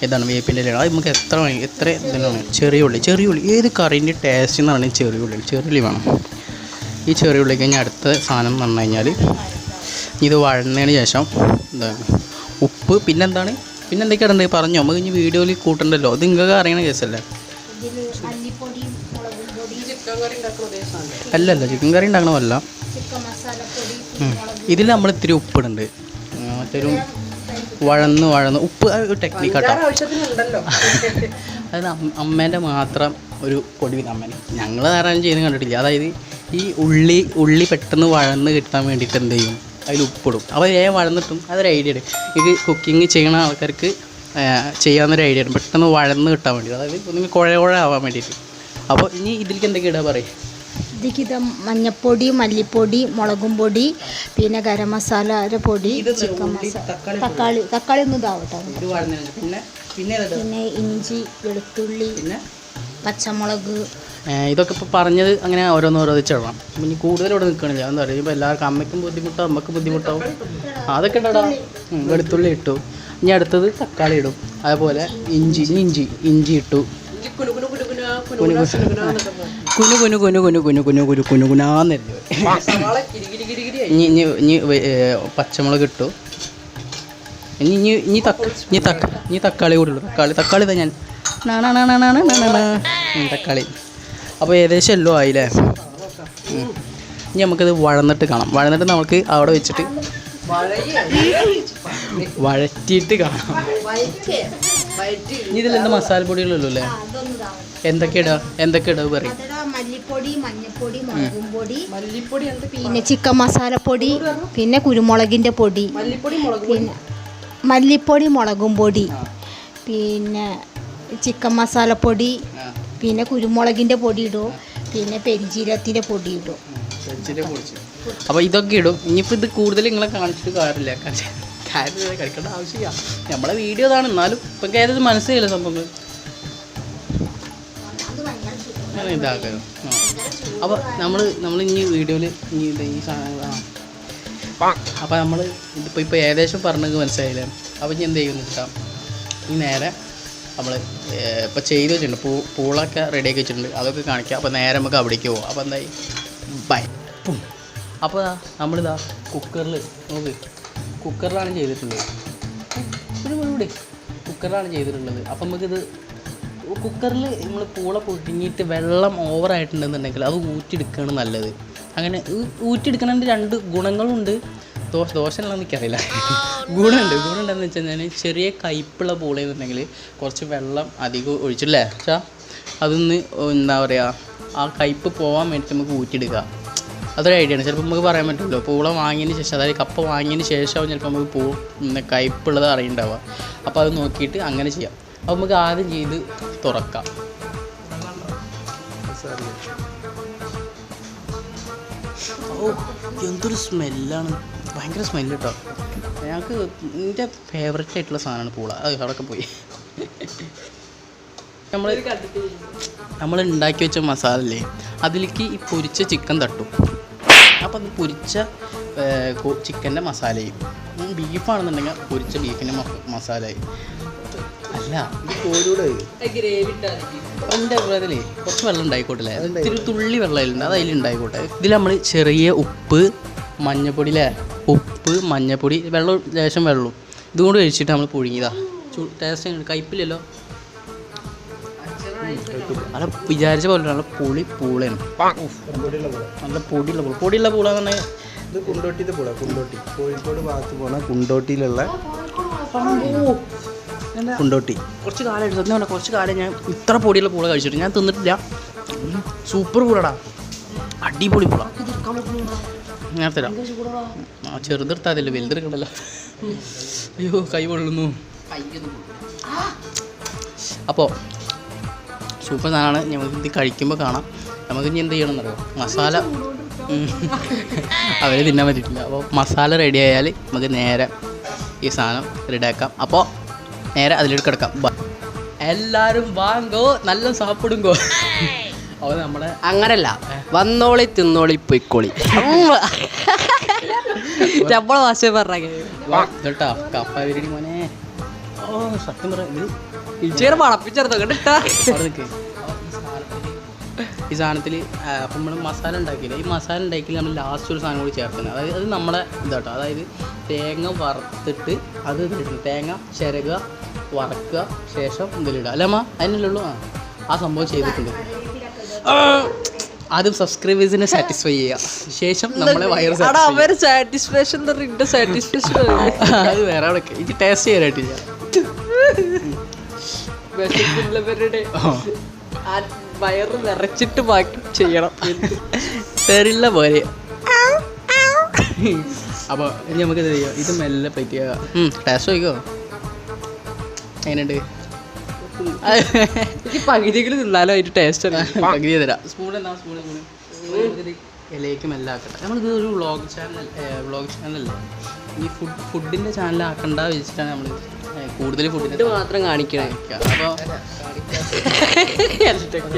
ഇതാണ് വേപ്പിൻ്റെ ഇല. അത് നമുക്ക് എത്ര ഇതിനാണ്. ചെറിയ ഉള്ളി ഏത് കറീൻ്റെ ടേസ്റ്റ് എന്ന് പറഞ്ഞാൽ ചെറിയ ഉള്ളി വേണം. ഈ ചെറിയ ഉള്ളിക്ക് കഴിഞ്ഞാൽ അടുത്ത സാധനം എന്ന് പറഞ്ഞു കഴിഞ്ഞാൽ ഇത് വഴന്നതിന് ശേഷം എന്താണ് ഉപ്പ്, പിന്നെന്താണ് എന്തൊക്കെയാണ് പറഞ്ഞോ. നമുക്ക് ഇനി വീഡിയോയിൽ കൂട്ടണ്ടല്ലോ. ഇത് നിങ്ങൾക്ക് അറിയണ കേസല്ലേ? അല്ലല്ല, ചിക്കൻ കറി ഉണ്ടാക്കണമല്ല. ഇതിൽ നമ്മൾ ഇത്തിരി ഉപ്പിടുന്നുണ്ട്. മറ്റൊരു വഴന്ന് ഉപ്പ് ടെക്നിക്കാട്ടോ. അത് അമ്മേൻ്റെ മാത്രം ഒരു പൊടി. അമ്മേനെ ഞങ്ങൾ ധാരാളം ചെയ്യുന്നത് കണ്ടിട്ടില്ല. അതായത് ഈ ഉള്ളി പെട്ടെന്ന് വഴന്ന് കിട്ടാൻ വേണ്ടിയിട്ട് എന്ത് ചെയ്യും, അതിൽ ഉപ്പിടും. അപ്പോൾ വഴന്നിട്ടും അതൊരു ഐഡിയ ഉണ്ട്. ഇത് കുക്കിംഗ് ചെയ്യണ ആൾക്കാർക്ക് ചെയ്യാവുന്നൊരു ഐഡിയ ഉണ്ട്, പെട്ടെന്ന് വഴന്ന് കിട്ടാൻ വേണ്ടി. അതായത് ഒന്നും കുഴ ആവാൻ വേണ്ടിയിട്ട്. അപ്പോൾ ഇനി ഇതിലേക്ക് എന്തൊക്കെ ഇടാൻ പറയും? ഇതിക്ക് മഞ്ഞപ്പൊടി, മല്ലിപ്പൊടി, മുളകും പൊടി, പിന്നെ ഗരം മസാല പൊടി, ചിക്കൻ മസാല, തക്കാളി ഒന്നും ഇതാവട്ടെ. പിന്നെ ഇഞ്ചി, വെളുത്തുള്ളി, പിന്നെ പച്ചമുളക്. ഇതൊക്കെ ഇപ്പോൾ പറഞ്ഞത് അങ്ങനെ ഓരോന്നിടണം. ഇനി കൂടുതൽ ഇവിടെ നിൽക്കണില്ല. എന്താ പറയുക, ഇപ്പോൾ എല്ലാവർക്കും അമ്മയ്ക്കും ബുദ്ധിമുട്ടാവും, അമ്മയ്ക്കും ബുദ്ധിമുട്ടാവും. അതൊക്കെ ഇടാ. വെളുത്തുള്ളി ഇട്ടു. ഇനി അടുത്തത് തക്കാളി ഇടും. അതേപോലെ ഇഞ്ചി ഇട്ടു. കുനുകുനാന്നിരുന്നു. ഇനി പച്ചമുളക് ഇട്ടു. ഇനി തക്കാളി കൂടി ഇടും. തക്കാളി തന്നെ ഞാൻ തക്കാളി. അപ്പോൾ ഏകദേശം എല്ലോ ആയില്ലേ? ഇനി നമുക്കിത് വഴന്നിട്ട് കാണാം. വഴന്നിട്ട് നമുക്ക് അവിടെ വെച്ചിട്ട് വഴറ്റിയിട്ട് കാണാം. ഇനി ഇതിലെന്താ മസാലപ്പൊടികളുള്ളൂ അല്ലേ? എന്തൊക്കെ ഇടാ പറയും? മല്ലിപ്പൊടി, മഞ്ഞപ്പൊടി, മുളകും പൊടി, പിന്നെ ചിക്കൻ മസാലപ്പൊടി, പിന്നെ കുരുമുളകിൻ്റെ പൊടി, പിന്നെ മല്ലിപ്പൊടി, മുളകും പൊടി, പിന്നെ ചിക്കൻ മസാലപ്പൊടി, പിന്നെ കുരുമുളകിൻ്റെ പൊടി ഇടും, പിന്നെ പെരിഞ്ചീരകത്തിൻ്റെ പൊടി ഇടും. അപ്പോൾ ഇതൊക്കെ ഇടും. ഇനിയിപ്പോൾ ഇത് കൂടുതൽ നിങ്ങളെ കാണിച്ചിട്ട് കാര്യമില്ല. കഴിക്കേണ്ട ആവശ്യമില്ല. നമ്മളെ വീഡിയോ ഇതാണ്. എന്നാലും ഇപ്പം കയറി മനസ്സിലായില്ല സംഭവങ്ങൾ ഇതാക്കുക. അപ്പോൾ നമ്മൾ ഇനി വീഡിയോയിൽ ഇനി ഈ സാധനങ്ങൾ അപ്പോൾ നമ്മൾ ഇപ്പോൾ ഏകദേശം പറഞ്ഞത് മനസ്സിലായില്ലേ. അപ്പോൾ ഇനി എന്ത് ചെയ്യുമെന്ന് വെച്ചാൽ ഈ നേരെ നമ്മൾ ഇപ്പോൾ ചെയ്ത് വെച്ചിട്ടുണ്ട്, പൂളൊക്കെ റെഡിയാക്കി വെച്ചിട്ടുണ്ട്, അതൊക്കെ കാണിക്കാം. അപ്പോൾ നേരെ നമുക്ക് അവിടേക്ക് പോകാം. അപ്പോൾ എന്തായി ബൈ. അപ്പോൾ നമ്മളിതാ കുക്കറിൽ നോക്ക്, കുക്കറിലാണ് ചെയ്തിട്ടുള്ളത്. ഇവിടെ കുക്കറിലാണ് ചെയ്തിട്ടുള്ളത്. അപ്പം നമുക്കിത് കുക്കറിൽ നമ്മൾ പൂള പുഴുങ്ങിയിട്ട് വെള്ളം ഓവറായിട്ടുണ്ടെന്നുണ്ടെങ്കിൽ അത് ഊറ്റിയെടുക്കുകയാണ് നല്ലത്. അങ്ങനെ ഊറ്റിയെടുക്കുന്നതിൻ്റെ 2 ഗുണങ്ങളുണ്ട്. ദോഷമുള്ളതെന്ന് എനിക്കറിയില്ല. ഗുണം എന്താണെന്ന് വെച്ച് കഴിഞ്ഞാൽ ചെറിയ കയ്പുള്ള പൂളയെന്നുണ്ടെങ്കിൽ കുറച്ച് വെള്ളം അധികം ഒഴിച്ചില്ലേ വെച്ചാൽ അതൊന്ന് എന്താ പറയുക, ആ കയ്പ് പോകാൻ വേണ്ടിയിട്ട് നമുക്ക് ഊറ്റിയെടുക്കുക. അതൊരു ഐഡിയ ആണ്. ചിലപ്പോൾ നമുക്ക് പറയാൻ പറ്റുമല്ലോ, പൂള വാങ്ങിയതിന് ശേഷം, അതായത് കപ്പ വാങ്ങിയതിന് ശേഷമാവും ചിലപ്പോൾ നമുക്ക് കയ്പുള്ളത് അറിയുണ്ടാവുക. അപ്പോൾ അത് നോക്കിയിട്ട് അങ്ങനെ ചെയ്യാം. അപ്പോൾ നമുക്ക് ആദ്യം ചെയ്ത് തുറക്കാം. ഓ എന്തൊരു സ്മെല്ലാണ്, ഭയങ്കര സ്മെല്ല് കേട്ടോ. ഞങ്ങൾക്ക് എൻ്റെ ഫേവറേറ്റ് ആയിട്ടുള്ള സാധനമാണ് പൂള. അത് അവിടെയൊക്കെ പോയി നമ്മൾ ഉണ്ടാക്കി വെച്ച മസാലല്ലേ, അതിലേക്ക് ഈ പൊരിച്ച ചിക്കൻ തട്ടും. അപ്പോൾ അത് പൊരിച്ച ചിക്കൻ്റെ മസാലയും, ബീഫാണെന്നുണ്ടെങ്കിൽ പൊരിച്ച ബീഫിൻ്റെ മസാലയും. അല്ല എൻ്റെ അഭിപ്രായത്തിലേ കുറച്ച് വെള്ളം ഉണ്ടായിക്കോട്ടെ, ഇത്തിരി തുള്ളി വെള്ളം അതിലുണ്ട്, അത് അതിലുണ്ടായിക്കോട്ടെ. ഇതിൽ നമ്മൾ ചെറിയ ഉപ്പ്, മഞ്ഞപ്പൊടി അല്ലേ, ഉപ്പ്, മഞ്ഞപ്പൊടി, വെള്ളം, ലേശം വെള്ളവും ഇതുകൊണ്ട് കഴിച്ചിട്ട് നമ്മൾ പുഴുങ്ങിയതാ. ടേസ്റ്റ് കയ്പില്ലല്ലോ. നല്ല വിചാരിച്ച പോലെ നല്ല പൂളയാണ്. നല്ല പൊടിയുള്ള പൂള എന്ന് പറഞ്ഞാൽ ഇത് കുണ്ടോട്ടിത്തെ പൂള. കുണ്ടോട്ടി കോഴിക്കോട് ഭാഗത്ത് പോണ കുണ്ടോട്ടിയിലുള്ള കുണ്ടോട്ടി. കുറച്ച് കാലമായിട്ട് സത്യം പറഞ്ഞാൽ കുറച്ച് കാലം ഞാൻ ഇത്ര പൊടിയുള്ള പൂള കഴിച്ചിട്ട് ഞാൻ തിന്നിട്ടില്ല. സൂപ്പർ പൂളടാ, അടിപൊളി പൂള. ഞാൻ തരാം. ചെറുതെടുത്താതില്ല, വലുതെടുക്കണ്ടല്ലോ. അയ്യോ കൈ പൊള്ളുന്നു. അപ്പോൾ സൂപ്പർ സാധനമാണ്. നമുക്ക് ഇത് കഴിക്കുമ്പോൾ കാണാം. നമുക്ക് ഇനി എന്ത് ചെയ്യണമെന്നറിയോ, മസാല അവർ തിന്നാൻ പറ്റിയിട്ടില്ല. അപ്പോൾ മസാല റെഡി ആയാൽ നമുക്ക് നേരെ ഈ സാധനം റെഡിയാക്കാം. അപ്പോൾ നേരെ അതിലേക്ക് കിടക്കാം. എല്ലാവരും വാങ്ങോ, നല്ല സാപ്പിടുങ്കോ. അപ്പോൾ നമ്മുടെ അങ്ങനല്ല, വന്നോളി തിന്നോളി പൊയ്ക്കോളി നമ്മളെ ഭാഷ പറഞ്ഞ കേട്ടാ കപ്പ ബിരിയാണി മോനെ. ഓ സത്യം പറയാം, മണപ്പിച്ചെടുത്തോ കേട്ടാ. ഈ സാധനത്തിൽ അപ്പം നമ്മൾ മസാല ഉണ്ടാക്കിയില്ല. ഈ മസാല ഉണ്ടാക്കിയിൽ നമ്മൾ ലാസ്റ്റ് ഒരു സാധനം കൂടി ചേർക്കുന്നത്, അതായത് അത് നമ്മളെ ഇതാട്ടോ. അതായത് തേങ്ങ വറുത്തിട്ട് അത് ഇതിലിടും. തേങ്ങ ചിരകുക, വറക്കുക, ശേഷം ഇതിലിടുക. അല്ലേ അമ്മ? അതിനുള്ളൂ. ആ സംഭവം ചെയ്തിട്ടുണ്ട്. ആദ്യം സബ്സ്ക്രൈബേഴ്സിനെ സാറ്റിസ്ഫൈ ചെയ്യുക, ശേഷം നമ്മളെ വയറ് സാറ്റിസ്ഫാക്ഷൻ അത് വേറെ അവിടെ ഇത് ടേസ്റ്റ് ചെയ്യാനായിട്ടില്ല. വയറ് നിറച്ചിട്ട് ബാക്കി ചെയ്യണം. തെറില്ല പോലെ. അപ്പോൾ ഇനി നമുക്ക് ഇത് ചെയ്യാം. ഇത് മെല്ലെ പറ്റിയ ടേസ്റ്റ് നോക്കിക്കോ, എങ്ങനെയുണ്ട്? എനിക്ക് പകുതിയെങ്കിലും തിന്നാലോ അതിൻ്റെ ടേസ്റ്റ്. പകുതി തരാം. സ്പൂൺ എന്താ? സ്പൂൺ ഇലയ്ക്ക് മെല്ലെ ആക്കട്ടെ. നമ്മളിത് ഒരു വ്ളോഗ് ചാനലല്ലേ, ഈ ഫുഡിൻ്റെ ചാനലാക്കണ്ട വെച്ചിട്ടാണ് നമ്മൾ കൂടുതൽ ഫുഡ് മാത്രം കാണിക്കണേ.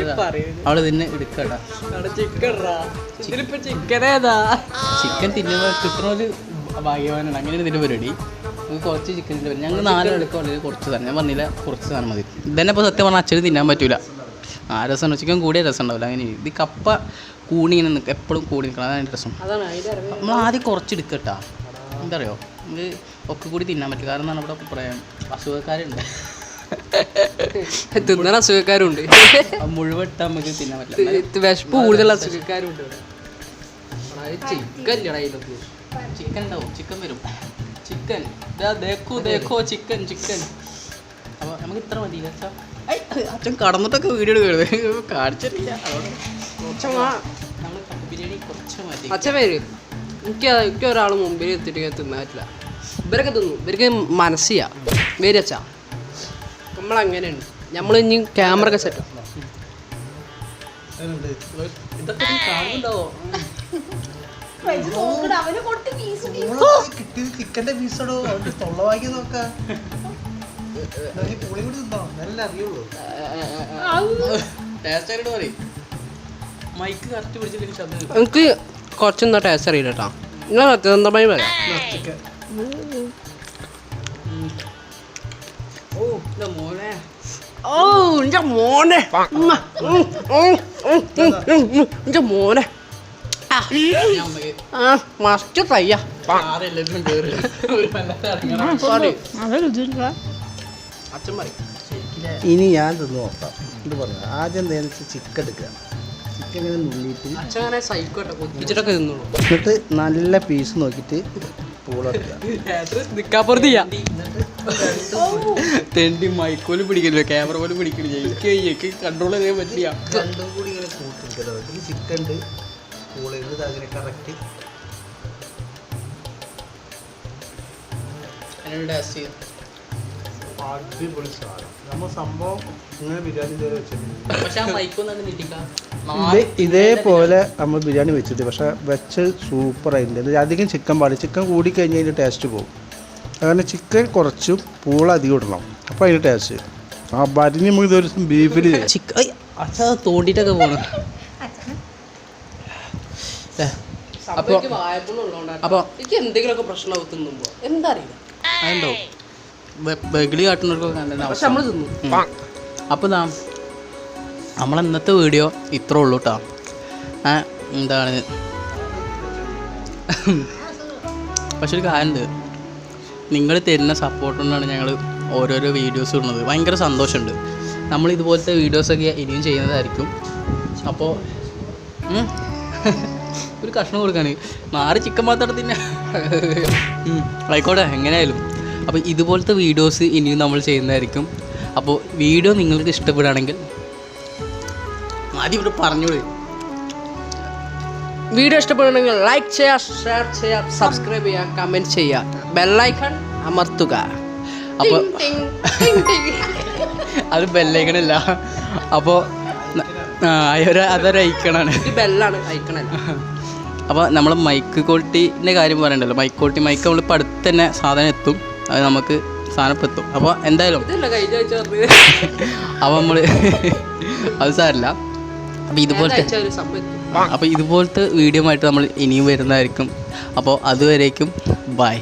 അപ്പോൾ അവള് ഇതിനെ എടുക്കട്ടാ. ചിക്കൻ തിന്നുമ്പോൾ കിട്ടുന്ന ഒരു ഭാഗ്യവാനാണ്. അങ്ങനെയാണ് ഇതിൻ്റെ പരിപാടി. നമുക്ക് കുറച്ച് ചിക്കൻ വരും. ഞങ്ങൾ 4 എടുക്കുക, അല്ലെങ്കിൽ കുറച്ച് സാധനം. ഞാൻ പറഞ്ഞില്ല, കുറച്ച് സാധനം മതി. ഇതന്നെ ഇപ്പോൾ സത്യം പറഞ്ഞാൽ അച്ഛന് തിന്നാൻ പറ്റൂല. ആ രസമാണ്. ചിക്കൻ കൂടിയ രസം ഉണ്ടാവില്ല. അങ്ങനെ ഇത് കപ്പ കൂണി ഇങ്ങനെ നിൽക്കുക, എപ്പോഴും കൂടി നിൽക്കണം. അതാണ് അതിൻ്റെ രസം. നമ്മൾ ആദ്യം കുറച്ച് എടുക്കട്ടാ. എന്താ പറയുക, നമുക്ക് ഒക്കെ കൂടി തിന്നാൻ പറ്റില്ല. കാരണം എന്താണ്, ഇവിടെ പറയാം അസുഖക്കാരുണ്ട്, തിന്നണ അസുഖക്കാരുണ്ട്. മുഴുവൻ ഇട്ടാൽ നമുക്ക് തിന്നാൻ പറ്റില്ല. വിശപ്പ് കൂടുതൽ അസുഖക്കാരുണ്ട്. ചിക്കൻ ഉണ്ടാവും, ചിക്കൻ വരും. ചിക്കൻ ദേഖോ ചിക്കൻ. അപ്പോൾ നമുക്ക് ഇത്ര മതി. അച്ഛൻ കടന്നിട്ടൊക്കെ വീഡിയോ എടുക്കരുത്, കാണിച്ചിട്ടില്ല. നമ്മൾ ബിരിയാണി കുറച്ച് മതി. അച്ഛൻ പേര് എനിക്ക് ഒരാൾ മുമ്പിൽ എത്തിയിട്ട് ഞാൻ തിന്നാൻ പറ്റില്ല. ഇവരൊക്കെ തിന്നു, ഇവർക്ക് മനസ്സിയാ പേര് അച്ഛാ. നമ്മളങ്ങനെയുണ്ട്. നമ്മൾ ഇനി ക്യാമറ ഒക്കെ സെറ്റ് ഇതൊക്കെ കാണുന്നുണ്ടാവോ? ചിക്കൻ്റെ പീസോടോ തൊള്ളവാക്കി നോക്കാം. പുളി കൂടി തിന്നോ, നല്ല അറിയുള്ളൂ. ടേസ്റ്റ് ആയിട്ട് പറയും. മൈക്ക് കറക്റ്റ് പിടിച്ചില്ലെങ്കിൽ ശബ്ദം എനിക്ക് കുറച്ചൊന്നും ടേസ്റ്റ് അറിയില്ല കേട്ടോ. നിങ്ങൾ സത്യസന്ധമായി പറയാം. മോനെ ഓ എൻ്റെ മോനെ എൻ്റെ മോനെ മസ്റ്റ് തയ്യ സോറി അച്ഛൻ പറയും. ഇനി ഞാൻ തിന്ന് നോക്കാം. ഇത് പറഞ്ഞു ആദ്യം എന്താണെന്ന് വെച്ചാൽ ചിക്കൻ എടുക്കുക. ചിക്കൻ ഇങ്ങനെ നുള്ളിയിട്ട് അച്ഛൻ അങ്ങനെ സൈക്കോട്ടെ കൊതിച്ചിട്ടൊക്കെ തിന്നുള്ളൂ. എന്നിട്ട് നല്ല പീസ് നോക്കിയിട്ട് പൂളെടുക്കുക. നിക്കാപ്പുറത്ത് ചെയ്യാം. തെണ്ടി മൈക്കോല് പിടിക്കില്ല, ക്യാമറ പോലും പിടിക്കില്ല. എനിക്ക് കൺട്രോൾ ചെയ്യാൻ പറ്റില്ല. രണ്ടും കൂടി ഇങ്ങനെ കൂട്ടിരിക്കലോ. ഇതിൽ ചിക്കൻ ഉണ്ട്, പൂളയുണ്ട്, അങ്ങനെ കറക്റ്റ് അടിപൊളി സാധനം. നമ്മൾ സംഭവം ഇങ്ങനെ ബിരിയാണി വെച്ചിട്ടുണ്ട്. പക്ഷെ ആ മൈക്കൊന്നും നീട്ടിക്കാം. ഇതേപോലെ നമ്മൾ ബിരിയാണി വെച്ചിട്ട് പക്ഷെ വെച്ച് സൂപ്പറായിട്ടുണ്ട്. അധികം ചിക്കൻ പാടില്ല. ചിക്കൻ കൂടിക്കഴിഞ്ഞാൽ അതിൻ്റെ ടേസ്റ്റ് പോകും. അങ്ങനെ ചിക്കൻ കുറച്ചും പൂള അധികം ഇടണം. അപ്പോൾ അതിൻ്റെ ടേസ്റ്റ് ആ ബരിഞ്ഞ് നമുക്ക് ഇതൊരു ദിവസം ബീഫിൽ ചിക്കൻ അച്ഛാ തോണ്ടിട്ടൊക്കെ പോകണം. അപ്പോൾ അപ്പോൾ എനിക്ക് എന്തെങ്കിലുമൊക്കെ പ്രശ്നം തിന്നുമ്പോ എന്താ അറിയില്ല അതുണ്ടോ ബഗിളി കാട്ടുന്നവർക്കൊക്കെ പക്ഷെ നമ്മൾ തിന്നു. അപ്പോൾ നമ്മളെ ഇന്നത്തെ വീഡിയോ ഇത്രേ ഉള്ളൂ കേട്ടോ. എന്താണ് പക്ഷെ ഒരു കാര്യമുണ്ട്, നിങ്ങൾ തരുന്ന സപ്പോർട്ട് കൊണ്ടാണ് ഞങ്ങൾ ഓരോരോ വീഡിയോസ് ഇടുന്നത്. ഭയങ്കര സന്തോഷമുണ്ട്. നമ്മൾ ഇതുപോലത്തെ വീഡിയോസൊക്കെ ഇനിയും ചെയ്യുന്നതായിരിക്കും. അപ്പോൾ ഒരു കഷ്ണം കൊടുക്കാണ് മാറി ചിക്കൻ മാത്രം തിന്നെ ആയിക്കോട്ടെ എങ്ങനെയായാലും. അപ്പോൾ ഇതുപോലത്തെ വീഡിയോസ് ഇനിയും നമ്മൾ ചെയ്യുന്നതായിരിക്കും. അപ്പോൾ വീഡിയോ നിങ്ങൾക്ക് ഇഷ്ടപ്പെടുകയാണെങ്കിൽ ആദ്യം ഇവിടെ പറഞ്ഞോളൂ. വീഡിയോ ഇഷ്ടപ്പെടുകയാണെങ്കിൽ ലൈക്ക് ചെയ്യുക, ഷെയർ ചെയ്യുക, സബ്സ്ക്രൈബ് ചെയ്യുക, കമൻറ്റ് ചെയ്യുക, ബെല്ലൈക്കൺ അമർത്തുക. അപ്പോൾ അത് ബെല്ലൈക്കണല്ല, അപ്പോൾ അതൊരു ഐക്കണാണ്. ഈ ബെല്ലാണ് ഐക്കണല്ല. അപ്പോൾ നമ്മൾ മൈക്ക് ക്വാളിറ്റീൻ്റെ കാര്യം പറയണ്ടല്ലോ. മൈക്ക് ക്വാളിറ്റി മൈക്ക് നമ്മളിപ്പോൾ അടുത്ത് തന്നെ സാധനം എത്തും. അത് നമുക്ക് സാധനം ഇപ്പം എത്തും. അപ്പോൾ എന്തായാലും അപ്പോൾ നമ്മൾ അത് സാരമില്ല. അപ്പോൾ ഇതുപോലത്തെ വീഡിയോ ആയിട്ട് നമ്മൾ ഇനിയും വരുന്നതായിരിക്കും. അപ്പോൾ അതുവരേക്കും ബൈ.